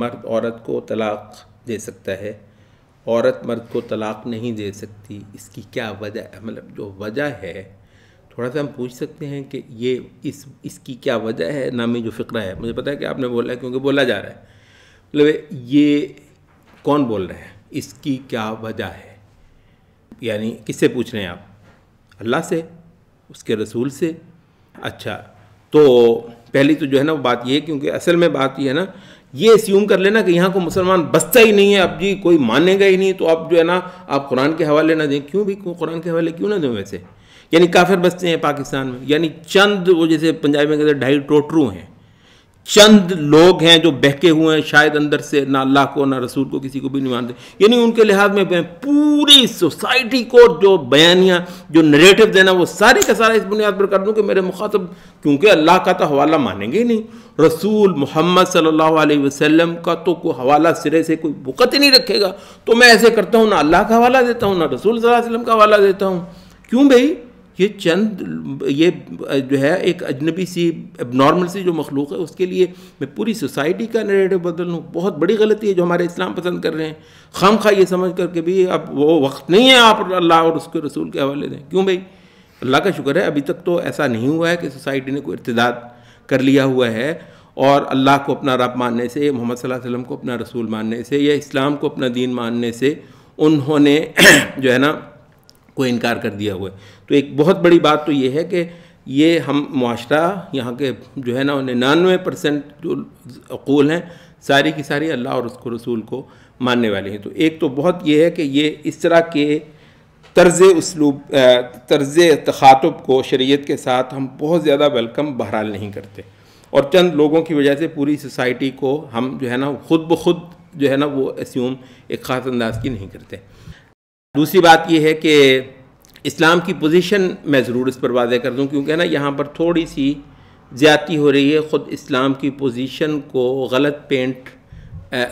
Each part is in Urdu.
مرد عورت کو طلاق دے سکتا ہے، عورت مرد کو طلاق نہیں دے سکتی، اس کی کیا وجہ ہے؟ مطلب جو وجہ ہے تھوڑا سا ہم پوچھ سکتے ہیں کہ یہ اس کی کیا وجہ ہے؟ نامی جو فقرہ ہے، مجھے پتا ہے کہ آپ نے بولا ہے کیونکہ بولا جا رہا ہے، مطلب یہ کون بول رہے ہیں؟ اس کی کیا وجہ ہے؟ یعنی کس سے پوچھ رہے ہیں آپ؟ اللہ سے، اس کے رسول سے؟ اچھا، تو پہلی تو جو ہے نا وہ بات یہ ہے، کیونکہ اصل میں بات یہ ہے نا، یہ اسیوم کر لینا کہ یہاں کو مسلمان بستا ہی نہیں ہے، اب جی کوئی مانے گا ہی نہیں، تو اب جو ہے نا آپ قرآن کے حوالے نہ دیں۔ کیوں بھی قرآن کے حوالے کیوں نہ دیں؟ ویسے یعنی کافر بستے ہیں پاکستان میں، یعنی چند وہ جیسے پنجابی میں کہتے ہیں 2.5 ٹوٹرو ہیں، چند لوگ ہیں جو بہکے ہوئے ہیں، شاید اندر سے نہ اللہ کو نہ رسول کو کسی کو بھی نہیں مانتے، یعنی ان کے لحاظ میں پوری سوسائٹی کو جو بیانیہ جو نریٹو دینا وہ سارے کا سارا اس بنیاد پر کر دوں کہ میرے مخاطب، کیونکہ اللہ کا تو حوالہ مانیں گے ہی نہیں، رسول محمد صلی اللہ علیہ وسلم کا تو کوئی حوالہ سرے سے کوئی وقت ہی نہیں رکھے گا، تو میں ایسے کرتا ہوں، نہ اللہ کا حوالہ دیتا ہوں، نہ رسول صلی اللہ علیہ وسلم کا حوالہ دیتا ہوں۔ کیوں بھائی؟ یہ چند یہ جو ہے ایک اجنبی سی اب نارمل سی جو مخلوق ہے، اس کے لیے میں پوری سوسائٹی کا نیریٹو بدل لوں؟ بہت بڑی غلطی ہے جو ہمارے اسلام پسند کر رہے ہیں، خام خواہ یہ سمجھ کر کہ بھی اب وہ وقت نہیں ہے آپ اللہ اور اس کے رسول کے حوالے دیں۔ کیوں بھائی؟ اللہ کا شکر ہے ابھی تک تو ایسا نہیں ہوا ہے کہ سوسائٹی نے کوئی ارتداد کر لیا ہوا ہے، اور اللہ کو اپنا رب ماننے سے، محمد صلی اللہ علیہ وسلم کو اپنا رسول ماننے سے، یا اسلام کو اپنا دین ماننے سے انہوں نے جو ہے نا کوئی انکار کر دیا ہوا ہے۔ تو ایک بہت بڑی بات تو یہ ہے کہ یہ ہم معاشرہ یہاں کے جو ہے نا 99% جو عقول ہیں ساری کی ساری اللہ اور اس کو رسول کو ماننے والے ہیں۔ تو ایک تو بہت یہ ہے کہ یہ اس طرح کے طرز تخاطب کو شریعت کے ساتھ ہم بہت زیادہ ویلکم بہرحال نہیں کرتے، اور چند لوگوں کی وجہ سے پوری سوسائٹی کو ہم جو ہے نا خود بخود جو ہے نا وہ اسیوم ایک خاص انداز کی نہیں کرتے۔ دوسری بات یہ ہے کہ اسلام کی پوزیشن میں ضرور اس پر واضح کر دوں، کیونکہ نا یہاں پر تھوڑی سی زیادتی ہو رہی ہے خود اسلام کی پوزیشن کو غلط پینٹ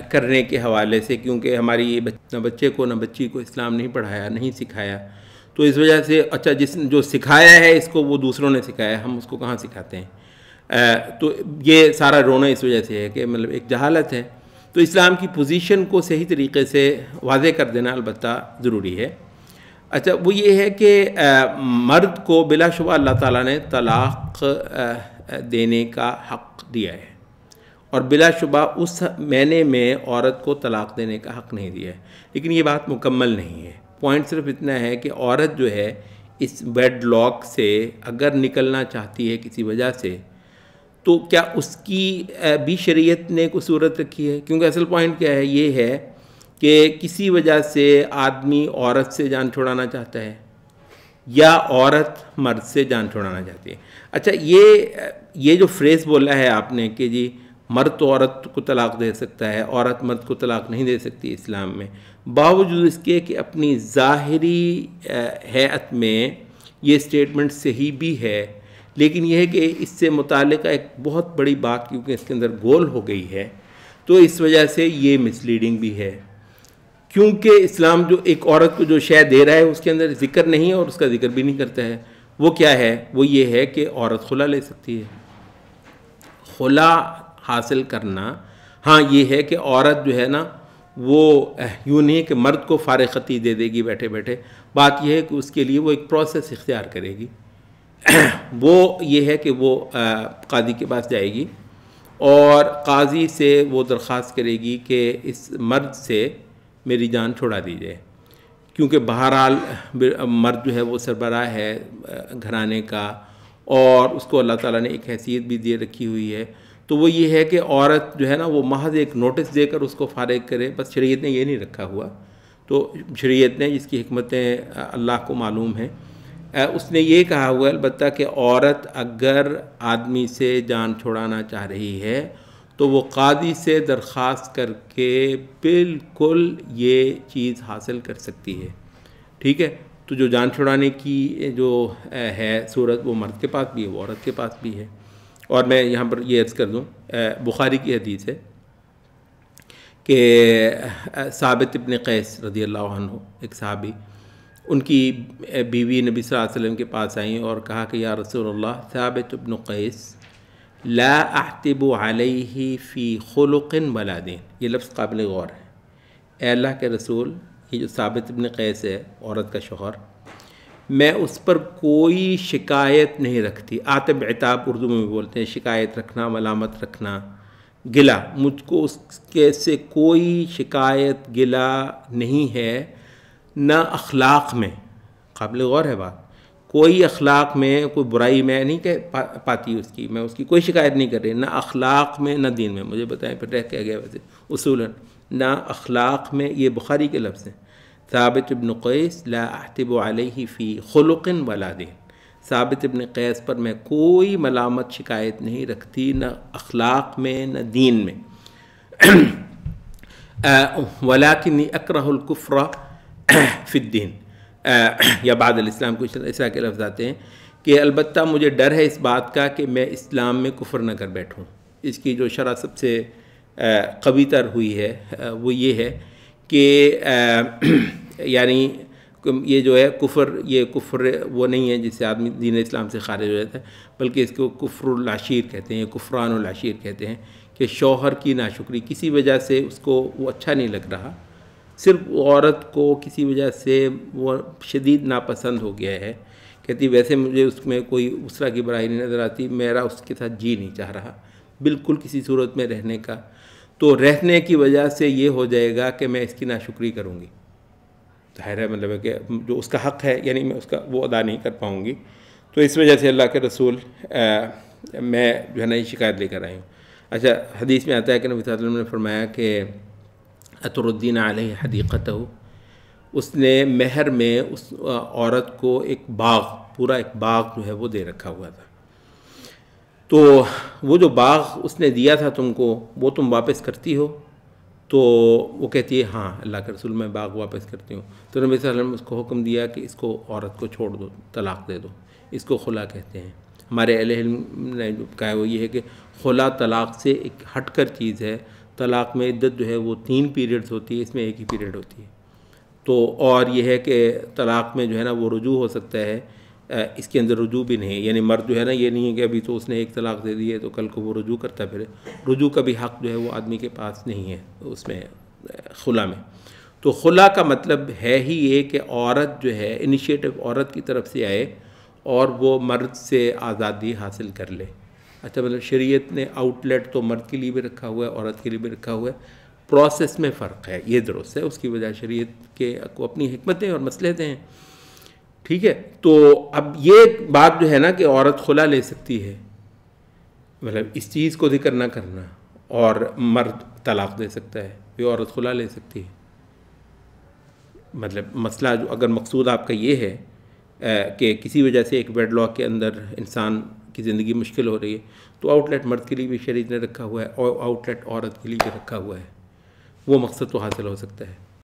کرنے کے حوالے سے، کیونکہ ہماری نہ بچے کو نہ بچی کو اسلام نہیں پڑھایا، نہیں سکھایا، تو اس وجہ سے اچھا جو سکھایا ہے اس کو وہ دوسروں نے سکھایا، ہم اس کو کہاں سکھاتے ہیں؟ تو یہ سارا رونا اس وجہ سے ہے کہ مطلب ایک جہالت ہے۔ تو اسلام کی پوزیشن کو صحیح طریقے سے واضح کر دینا البتہ ضروری ہے۔ اچھا، وہ یہ ہے کہ مرد کو بلا شبہ اللہ تعالیٰ نے طلاق دینے کا حق دیا ہے، اور بلا شبہ اس معنی میں عورت کو طلاق دینے کا حق نہیں دیا ہے، لیکن یہ بات مکمل نہیں ہے۔ پوائنٹ صرف اتنا ہے کہ عورت جو ہے اس ویڈ لاک سے اگر نکلنا چاہتی ہے کسی وجہ سے، تو کیا اس کی بھی شریعت نے کوئی صورت رکھی ہے؟ کیونکہ اصل پوائنٹ کیا ہے، یہ ہے کہ کسی وجہ سے آدمی عورت سے جان چھڑانا چاہتا ہے یا عورت مرد سے جان چھڑانا چاہتی ہے۔ اچھا، یہ جو فریز بولا ہے آپ نے کہ جی مرد تو عورت کو طلاق دے سکتا ہے، عورت مرد کو طلاق نہیں دے سکتی اسلام میں، باوجود اس کے کہ اپنی ظاہری ہیئت میں یہ سٹیٹمنٹ صحیح بھی ہے، لیکن یہ ہے کہ اس سے متعلق ایک بہت بڑی بات کیونکہ اس کے اندر گول ہو گئی ہے، تو اس وجہ سے یہ مس لیڈنگ بھی ہے، کیونکہ اسلام جو ایک عورت کو جو شے دے رہا ہے اس کے اندر ذکر نہیں ہے اور اس کا ذکر بھی نہیں کرتا ہے۔ وہ کیا ہے؟ وہ یہ ہے کہ عورت خلا لے سکتی ہے۔ خلا حاصل کرنا، ہاں یہ ہے کہ عورت جو ہے نا وہ یوں نہیں کہ مرد کو فارغ خطی دے دے گی بیٹھے بیٹھے، بات یہ ہے کہ اس کے لیے وہ ایک پروسیس اختیار کرے گی۔ وہ یہ ہے کہ وہ قاضی کے پاس جائے گی اور قاضی سے وہ درخواست کرے گی کہ اس مرد سے میری جان چھڑا دی جائے، کیونکہ بہرحال مرد جو ہے وہ سربراہ ہے گھرانے کا، اور اس کو اللہ تعالیٰ نے ایک حیثیت بھی دے رکھی ہوئی ہے۔ تو وہ یہ ہے کہ عورت جو ہے نا وہ محض ایک نوٹس دے کر اس کو فارغ کرے، بس شریعت نے یہ نہیں رکھا ہوا۔ تو شریعت نے، جس کی حکمتیں اللہ کو معلوم ہیں، اس نے یہ کہا ہوا البتہ کہ عورت اگر آدمی سے جان چھڑانا چاہ رہی ہے تو وہ قاضی سے درخواست کر کے بالکل یہ چیز حاصل کر سکتی ہے، ٹھیک ہے؟ تو جو جان چھڑانے کی جو ہے صورت، وہ مرد کے پاس بھی ہے، وہ عورت کے پاس بھی ہے۔ اور میں یہاں پر یہ عرض کر دوں، بخاری کی حدیث ہے کہ ثابت ابن قیس رضی اللہ عنہ، ایک صحابی، ان کی بیوی نبی صلی اللہ علیہ وسلم کے پاس آئیں اور کہا کہ یا رسول اللہ، ثابت ابن قیس لا احتب علیہ فی خلق ولا دین، یہ لفظ قابل غور ہے۔ اے اللہ کے رسول، یہ جو ثابت بن قیس ہے عورت کا شوہر، میں اس پر کوئی شکایت نہیں رکھتی۔ عاتب عتاب اردو میں بھی بولتے ہیں، شکایت رکھنا، ملامت رکھنا، گلہ، مجھ کو اس کے سے کوئی شکایت گلہ نہیں ہے، نہ اخلاق میں، قابل غور ہے بات، کوئی اخلاق میں کوئی برائی میں نہیں کہ پاتی اس کی، میں اس کی کوئی شکایت نہیں کر رہی، نہ اخلاق میں نہ دین میں۔ مجھے بتائیں پھر رہ کیا گیا ویسے اصولاً، نہ اخلاق میں، یہ بخاری کے لفظ ہیں، ثابت بن قیس لا احتب علیہ فی خلق ولا دین، ثابت ابن قیس پر میں کوئی ملامت شکایت نہیں رکھتی، نہ اخلاق میں نہ دین میں۔ ولیکنی اکرہ الکفر فی الدین، یا بعد الاسلام، کچھ اس طرح کے لفظ آتے ہیں کہ البتہ مجھے ڈر ہے اس بات کا کہ میں اسلام میں کفر نہ کر بیٹھوں۔ اس کی جو شرح سب سے قوی تر ہوئی ہے وہ یہ ہے کہ یعنی یہ جو ہے کفر، یہ کفر وہ نہیں ہے جس سے آدمی دین اسلام سے خارج ہو جاتا ہے، بلکہ اس کو کفر العشیر کہتے ہیں، کفران العشیر کہتے ہیں، کہ شوہر کی ناشکری کسی وجہ سے اس کو وہ اچھا نہیں لگ رہا، صرف عورت کو کسی وجہ سے وہ شدید ناپسند ہو گیا ہے، کہتی ویسے مجھے اس میں کوئی اس طرح کی برائی نہیں نظر آتی، میرا اس کے ساتھ جی نہیں چاہ رہا بالکل کسی صورت میں رہنے کا، تو رہنے کی وجہ سے یہ ہو جائے گا کہ میں اس کی ناشکری کروں گی، ظاہر ہے مطلب ہے کہ جو اس کا حق ہے یعنی میں اس کا وہ ادا نہیں کر پاؤں گی، تو اس وجہ سے اللہ کے رسول میں جو ہے نا یہ شکایت لے کر آئی ہوں۔ اچھا، حدیث میں آتا ہے کہ نبی صلی اللہ علیہ وسلم نے فرمایا کہ اتردین علیہ حدیقتہ، اس نے مہر میں اس عورت کو ایک باغ، پورا ایک باغ جو ہے وہ دے رکھا ہوا تھا، تو وہ جو باغ اس نے دیا تھا تم کو، وہ تم واپس کرتی ہو؟ تو وہ کہتی ہے ہاں اللہ کے رسول میں باغ واپس کرتی ہوں۔ تو نبی صلی اللہ علیہ وسلم نے اس کو حکم دیا کہ اس کو عورت کو چھوڑ دو، طلاق دے دو، اس کو خلا کہتے ہیں۔ ہمارے اہل علم نے جو کہا ہے وہ یہ ہے کہ خلا طلاق سے ایک ہٹ کر چیز ہے، طلاق میں عدت جو ہے وہ 3 پیریڈز ہوتی ہے، اس میں ایک ہی پیریڈ ہوتی ہے، تو اور یہ ہے کہ طلاق میں جو ہے نا وہ رجوع ہو سکتا ہے، اس کے اندر رجوع بھی نہیں ہے، یعنی مرد جو ہے نا یہ نہیں ہے کہ ابھی تو اس نے ایک طلاق دے دی ہے تو کل کو وہ رجوع کرتا پھرے، رجوع کا بھی حق جو ہے وہ آدمی کے پاس نہیں ہے اس میں خلا میں۔ تو خلا کا مطلب ہے ہی یہ کہ عورت جو ہے انیشیٹو عورت کی طرف سے آئے اور وہ مرد سے آزادی حاصل کر لے۔ اچھا، مطلب شریعت نے آؤٹ لیٹ تو مرد کے لیے بھی رکھا ہوا ہے، عورت کے لیے بھی رکھا ہوا ہے، پروسیس میں فرق ہے، یہ درست ہے، اس کی وجہ شریعت کے کو اپنی حکمتیں اور مصلحتیں ہیں، ٹھیک ہے۔ تو اب یہ بات جو ہے نا کہ عورت خلا لے سکتی ہے، مطلب اس چیز کو ذکر نہ کرنا، اور مرد طلاق دے سکتا ہے، یہ عورت خلا لے سکتی ہے، مطلب مسئلہ جو اگر مقصود آپ کا یہ ہے کہ کسی وجہ سے ایک ویڈ لاک کے اندر انسان کی زندگی مشکل ہو رہی ہے، تو آؤٹ لیٹ مرد کے لیے بھی شریعت نے رکھا ہوا ہے اور آؤٹ لیٹ عورت کے لیے بھی رکھا ہوا ہے، وہ مقصد تو حاصل ہو سکتا ہے۔